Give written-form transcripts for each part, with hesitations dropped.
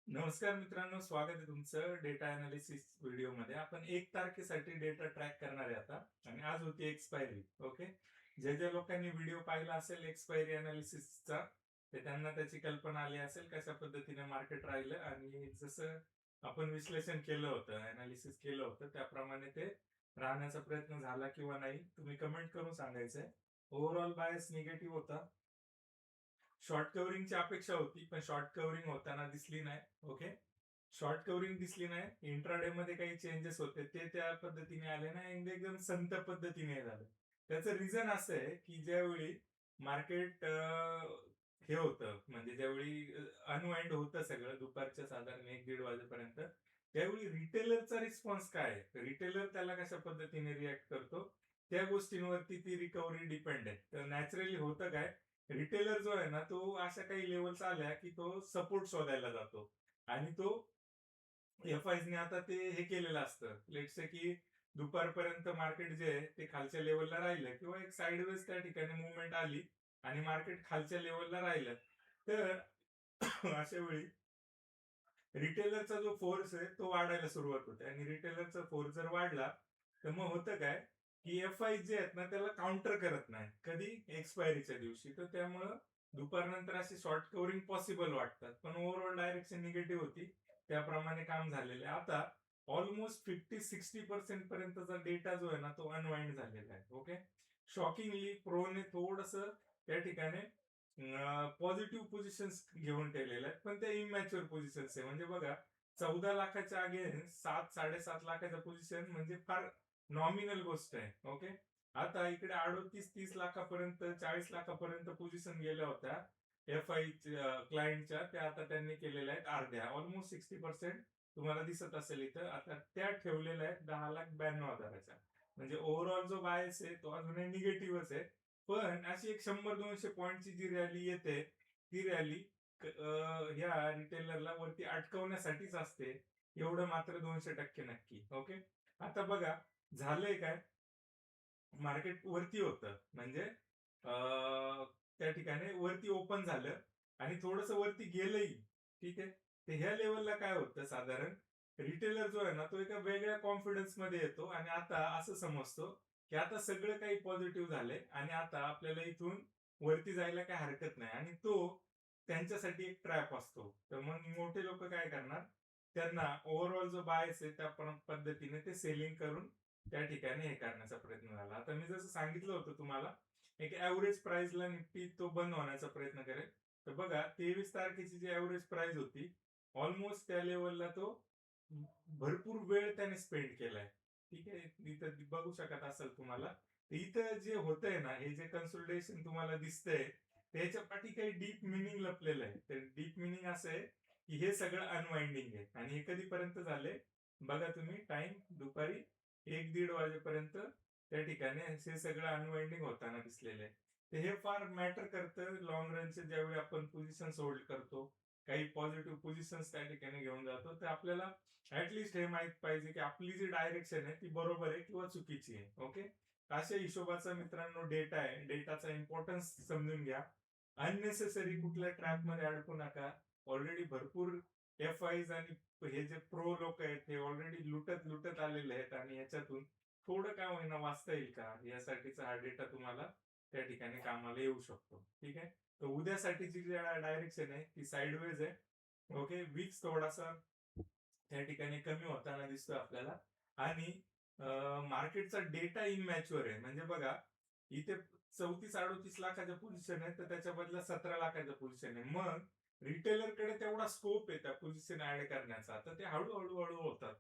नमस्कार मित्रांनो, स्वागत आहे तुमचं डेटा अनालिसिस व्हिडिओमध्ये. आपण 1 तारखेसाठी डेटा ट्रॅक करणार आहे आता आणि आज होती एक्सपायरी. ओके. ज्या लोकांनी व्हिडिओ पाहिला असेल एक्सपायरी अनालिसिसचा, ते त्यांना त्याची कल्पना आली असेल कशा पद्धतीने मार्केट राहिलं आणि जसं आपण विश्लेषण केलं होतं, अनालिसिस केलं होतं त्याप्रमाणे ते राहण्याचा प्रयत्न झाला किंवा नाही, तुम्ही कमेंट करून सांगायचंय. ओव्हरऑल बायस निगेटिव्ह होता. शॉर्ट कव्हरिंगची अपेक्षा होती, पण शॉर्ट कव्हरिंग होताना दिसली नाही. ओके. शॉर्ट कव्हरिंग दिसली नाही. इंट्राडे मध्ये काही चेंजेस होते ते त्या पद्धतीने आले नाही आणि एकदम संथ पद्धतीने झालं. त्याचं रिझन असं आहे की ज्यावेळी मार्केट हे होतं म्हणजे ज्यावेळी अनवाइंड होतं सगळं दुपारच्या साधारण 1-1:30 वाजेपर्यंत, त्यावेळी रिटेलरचा रिस्पॉन्स काय आहे, रिटेलर त्याला कशा पद्धतीने रिॲक्ट करतो, त्या गोष्टींवरती ती रिकव्हरी डिपेंड आहे. तर नॅचरली होतं काय, रिटेलर जो आहे ना तो अशा काही लेवल्स आल्या की तो सपोर्ट शोधायला जातो आणि तो एफ-आयजने आता ते हे केलेलं असतं. लेट्स से की दुपारपर्यंत मार्केट जे आहे ते खालच्या लेव्हलला राहिलं किंवा एक साइडवेज त्या ठिकाणी मूव्हमेंट आली आणि मार्केट खालच्या लेव्हलला राहिलं, तर अशा वेळी रिटेलरचा जो फोर्स आहे तो वाढायला सुरुवात होते आणि रिटेलरचा फोर्स जर वाढला तर मग होतं काय की एफ-आय जे आहेत ना त्याला काउंटर करत नाही कधी एक्सपायरीच्या दिवशी. तर त्यामुळं दुपारनंतर असे शॉर्ट कव्हरिंग पॉसिबल वाटतात, पण ओव्हरऑल डायरेक्शन निगेटिव्ह होती. त्याप्रमाणे काम झालेलं आहे. आता ऑलमोस्ट 50-60% पर्यंतचा डेटा जो आहे ना तो अनवाइंड झालेला आहे. ओके. शॉकिंगली प्रोने थोडस त्या ठिकाणी पॉझिटिव्ह पोझिशन्स घेऊन ठेवलेल्या आहेत, पण त्या इमॅच्युअर पोझिशन्स आहे. म्हणजे बघा, 14 लाखाच्या अगेन्स्ट 7-7.5 लाखाच्या पोझिशन म्हणजे फार नॉमिनल गोष्ट आहे. ओके. आता इकडे 38-30 लाखापर्यंत 40 लाखापर्यंत पोझिशन गेल्या होत्या एफ आय क्लायंटच्या, त्या आता त्यांनी केलेल्या आहेत अर्ध्या, ऑलमोस्ट 60% तुम्हाला दिसत असेल इथं. आता त्या ठेवलेल्या आहेत 10,92,000च्या. म्हणजे ओव्हरऑल जो बायस आहे तो अजूनही निगेटिव्हच आहे. पण अशी एक 100-200 पॉईंटची जी रॅली येते, ती रॅली ह्या रिटेलरला वरती अटकवण्यासाठीच असते. एवढं मात्र 200% नक्की. ओके. आता बघा, झालंय काय, मार्केट वरती होतं म्हणजे त्या ठिकाणी वरती ओपन झालं आणि थोडंसं वरती गेलंही. ठीक आहे. तर ह्या लेवलला काय होतं साधारण, रिटेलर जो आहे ना तो एका वेगळ्या कॉन्फिडन्स मध्ये येतो आणि आता असं समजतो की आता सगळं काही पॉझिटिव्ह झालंय आणि आता आपल्याला इथून वरती जायला काही हरकत नाही आणि तो त्यांच्यासाठी एक ट्रॅप असतो. तर मग मोठे लोक काय करणार, त्यांना ओव्हरऑल जो बायस आहे त्या पद्धतीने ते सेलिंग करून त्या ठिकाणी हे करण्याचा प्रयत्न झाला. आता मी जसं सांगितलं होतं तुम्हाला, एक ॲव्हरेज प्राइसला निफ्टी तो बंद होण्याचा प्रयत्न करेल. तर बघा, 23 तारखेची जी ॲव्हरेज प्राइस होती, ऑलमोस्ट त्या लेवलला तो भरपूर वेळ त्याने स्पेंड केलाय. ठीक आहे. इथं बघू शकत असाल तुम्हाला. तर इथं जे होतंय ना, हे जे कन्सोलिडेशन तुम्हाला दिसतंय, त्याच्या पाठी काही डीप मिनिंग लपलेलं आहे. तर डीप मिनिंग असं आहे की हे सगळं अनवाइंडिंग आहे आणि हे कधीपर्यंत झालंय बघा तुम्ही, टाइम दुपारी 1-1:30 वाजेपर्यंत त्या ठिकाणी हे सगळं अनवाइंडिंग होताना दिसलेलं आहे. तर हे फार मॅटर करतं लॉंग रनचे, ज्यावेळी आपण पोझिशन्स होल्ड करतो, काही पॉझिटिव्ह पोझिशन्स त्या ठिकाणी घेऊन जातो, तर आपल्याला ऍटलिस्ट हे माहित पाहिजे की आपली जी डायरेक्शन आहे ती बरोबर आहे किंवा चुकीची आहे. ओके. अशा हिशोबाचा मित्रांनो डेटा आहे. डेटाचा इम्पॉर्टन्स समजून घ्या. अननेसेसरी कुठल्या ट्रॅप मध्ये अडकू नका. ऑलरेडी भरपूर एफ आयज आणि हे जे प्रो लोक आहेत हे ऑलरेडी लुटत लुटत आलेले आहेत आणि याच्यातून थोडं काय होईना वाचता येईल का, यासाठीचा हा डेटा तुम्हाला त्या ठिकाणी कामाला येऊ शकतो. ठीक आहे. तर उद्यासाठीची जी डायरेक्शन आहे ती साइडवेज आहे. ओके. विक्स थोडासा त्या ठिकाणी कमी होताना दिसतोय आपल्याला आणि मार्केटचा डेटा इमॅच्युअर आहे. म्हणजे बघा, इथे 34-38 लाखाच्या पोझिशन आहे, तर त्याच्या बदला 17 लाखाच्या पोझिशन आहे. मग रिटेलरकडे तेवढा स्कोप आहे त्या पोझिशन ऍड करण्याचा, तर ते हळूहळू हळू होतात.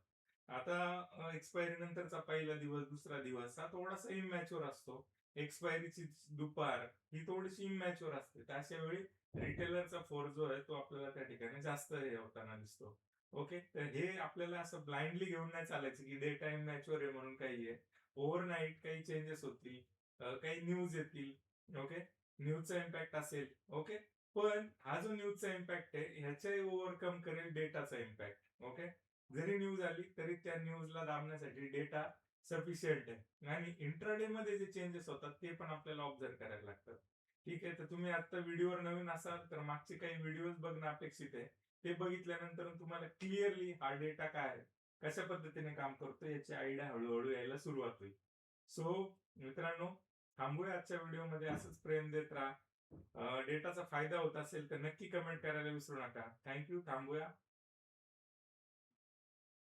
आता एक्सपायरी नंतरचा पहिला दिवस, दुसरा दिवस हा थोडासा इमॅच्युअर असतो. एक्सपायरीची दुपार ही थोडीशी इमॅच्युअर असते. तर अशा वेळी रिटेलरचा फोर्स जो आहे तो आपल्याला त्या ठिकाणी जास्त हे होताना दिसतो. ओके. तर हे आपल्याला असं ब्लाइंडली घेऊन नाही चालायचं की डे टाइम मॅच्युअर आहे म्हणून काही आहे. ओव्हरनाईट काही चेंजेस होतील, काही न्यूज येतील. ओके. न्यूजचा इम्पॅक्ट असेल. ओके. पण हा जो न्यूजचा इम्पॅक्ट आहे ह्याच्याही ओव्हरकम करेल डेटाचा इम्पॅक्ट. ओके. जरी न्यूज आली तरी त्या न्यूजला दाबण्यासाठी डेटा सफिशियंट आहे आणि इंट्राडे मध्ये जे चेंजेस होतात ते पण आपल्याला ऑब्झर्व करायला लागतात. ठीक आहे. तर तुम्ही आता व्हिडिओवर नवीन असाल तर मागचे काही व्हिडिओज बघणं अपेक्षित आहे. ते बघितल्यानंतर तुम्हाला क्लिअरली हा डेटा काय आहे, कशा पद्धतीने काम करतो याची आयडिया हळूहळू यायला सुरुवात होईल. सो मित्रांनो, थांबूया आजच्या व्हिडिओमध्ये. असंच प्रेम देत राहा. डेटाचा फायदा होत असेल तर नक्की कमेंट करायला विसरू नका. थँक्यू. थांबूया.